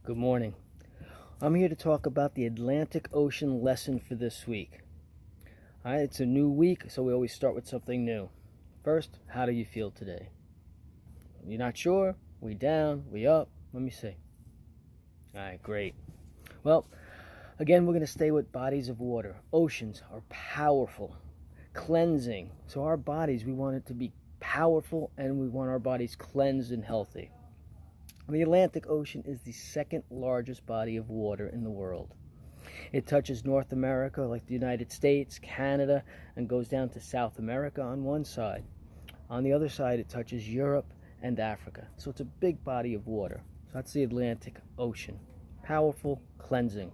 Good morning. I'm here to talk about the Atlantic Ocean lesson for this week. All right, it's a new week, so we always start with something new. First, how do you feel today? You're not sure? We down? We up? Let me see. All right, great. Well, again, we're going to stay with bodies of water. Oceans are powerful, cleansing. So our bodies, we want it to be powerful, and we want our bodies cleansed and healthy. The Atlantic Ocean is the second largest body of water in the world. It touches North America, like the United States, Canada, and goes down to South America on one side. On the other side, it touches Europe and Africa. So it's a big body of water. So that's the Atlantic Ocean. Powerful, cleansing.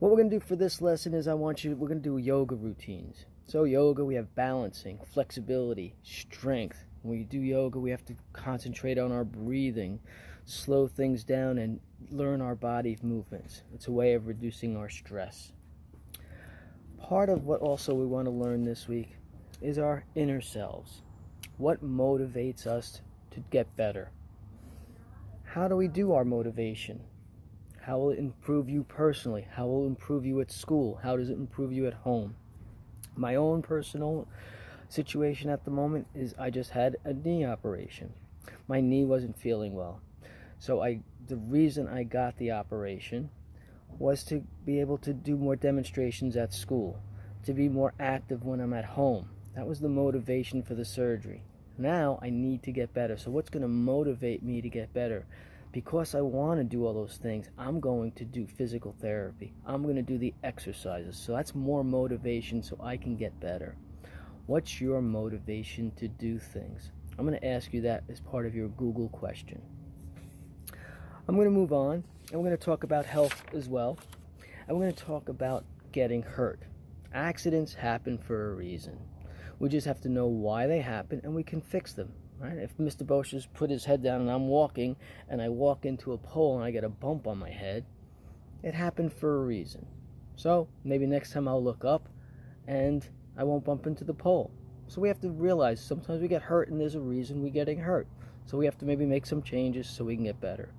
What we're going to do for this lesson is we're going to do yoga routines. So yoga, we have balancing, flexibility, strength. When we do yoga, we have to concentrate on our breathing, slow things down, and learn our body movements. It's a way of reducing our stress. Part of what also we want to learn this week is our inner selves. What motivates us to get better? How do we do our motivation? How will it improve you personally? How will it improve you at school? How does it improve you at home? My own personal situation at the moment is I just had a knee operation. My knee wasn't feeling well. So the reason I got the operation was to be able to do more demonstrations at school, to be more active when I'm at home. That was the motivation for the surgery. Now I need to get better. So what's going to motivate me to get better? Because I want to do all those things, I'm going to do physical therapy. I'm going to do the exercises. So that's more motivation so I can get better. What's your motivation to do things? I'm going to ask you that as part of your Google question. I'm going to move on, and we're going to talk about health as well. And we're going to talk about getting hurt. Accidents happen for a reason. We just have to know why they happen, and we can fix them. Right? If Mr. Boccia's put his head down and I'm walking, and I walk into a pole and I get a bump on my head, it happened for a reason. So maybe next time I'll look up and I won't bump into the pole. So we have to realize sometimes we get hurt and there's a reason we're getting hurt. So we have to maybe make some changes so we can get better.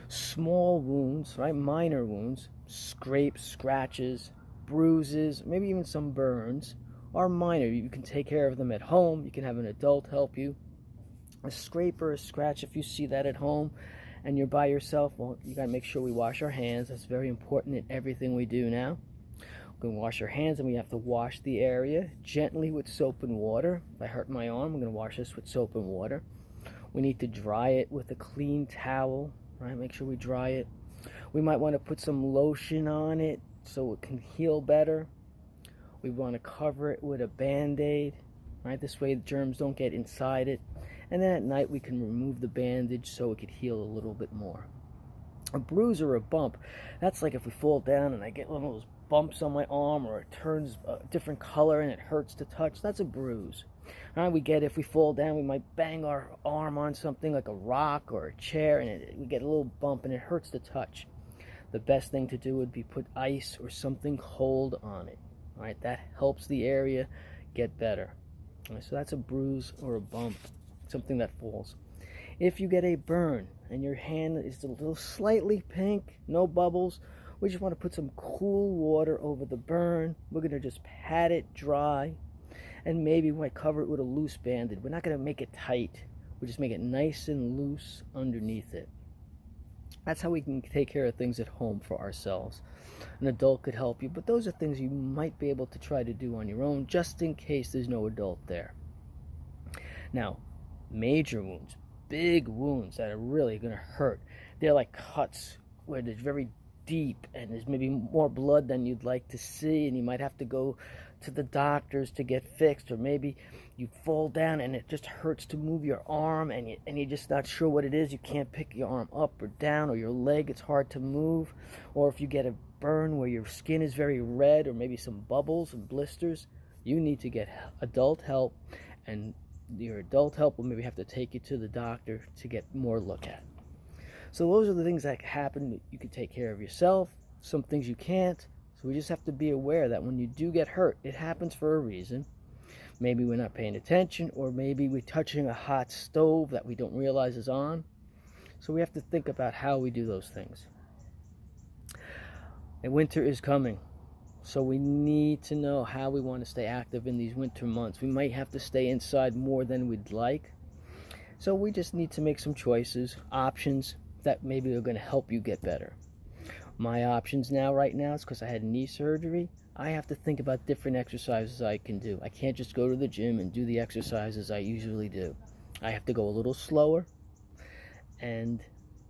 Small wounds, right? Minor wounds, scrapes, scratches, bruises, maybe even some burns are minor. You can take care of them at home. You can have an adult help you. A scrape or a scratch, if you see that at home and you're by yourself, well, you got to make sure we wash our hands. That's very important in everything we do now. We're going to wash our hands, and we have to wash the area gently with soap and water. If I hurt my arm, I'm going to wash this with soap and water. We need to dry it with a clean towel, right? Make sure we dry it. We might want to put some lotion on it so it can heal better. We want to cover it with a Band-Aid, right? This way the germs don't get inside it. And then at night we can remove the bandage so it could heal a little bit more. A bruise or a bump, that's like if we fall down and I get one of those bumps on my arm, or it turns a different color and it hurts to touch. That's a bruise. All right, if we fall down, we might bang our arm on something like a rock or a chair, and we get a little bump and it hurts to touch. The best thing to do would be put ice or something cold on it. All right, that helps the area get better. All right, so that's a bruise or a bump, something that falls. If you get a burn and your hand is a little slightly pink, no bubbles, we just want to put some cool water over the burn. We're going to just pat it dry, and maybe we might cover it with a loose bandage. We're not going to make it tight. We'll just make it nice and loose underneath it. That's how we can take care of things at home for ourselves. An adult could help you, but those are things you might be able to try to do on your own, just in case there's no adult there. Now, major wounds, big wounds that are really going to hurt. They're like cuts where there's very deep and there's maybe more blood than you'd like to see, and you might have to go to the doctors to get fixed, or maybe you fall down and it just hurts to move your arm, and you're just not sure what it is. You can't pick your arm up or down, or your leg, it's hard to move. Or if you get a burn where your skin is very red, or maybe some bubbles and blisters, you need to get adult help, and your adult help will maybe have to take you to the doctor to get more look at. So those are the things that happen. You can take care of yourself, some things you can't. So we just have to be aware that when you do get hurt, it happens for a reason. Maybe we're not paying attention, or maybe we're touching a hot stove that we don't realize is on. So we have to think about how we do those things. And winter is coming. So we need to know how we want to stay active in these winter months. We might have to stay inside more than we'd like. So we just need to make some choices, options that maybe are going to help you get better. My options right now is because I had knee surgery. I have to think about different exercises I can do. I can't just go to the gym and do the exercises I usually do. I have to go a little slower and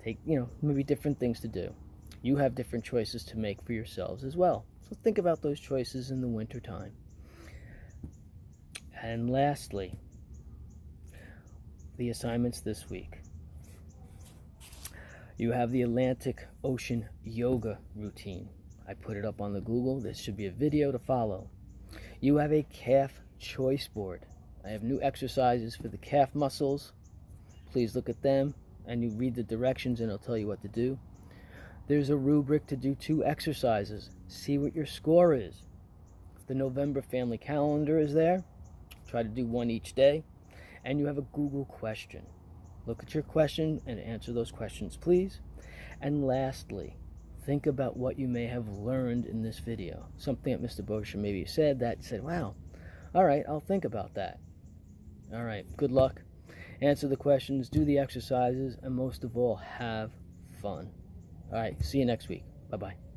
take, maybe different things to do. You have different choices to make for yourselves as well. So think about those choices in the winter time. And lastly, the assignments this week. You have the Atlantic Ocean yoga routine. I put it up on the Google. This should be a video to follow. You have a calf choice board. I have new exercises for the calf muscles. Please look at them and you read the directions and it'll tell you what to do. There's a rubric to do 2 exercises. See what your score is. The November family calendar is there. Try to do 1 each day. And you have a Google question. Look at your question and answer those questions, please. And lastly, think about what you may have learned in this video. Something that Mr. Boccia maybe said that said, wow, all right, I'll think about that. All right, good luck. Answer the questions, do the exercises, and most of all, have fun. All right, see you next week. Bye-bye.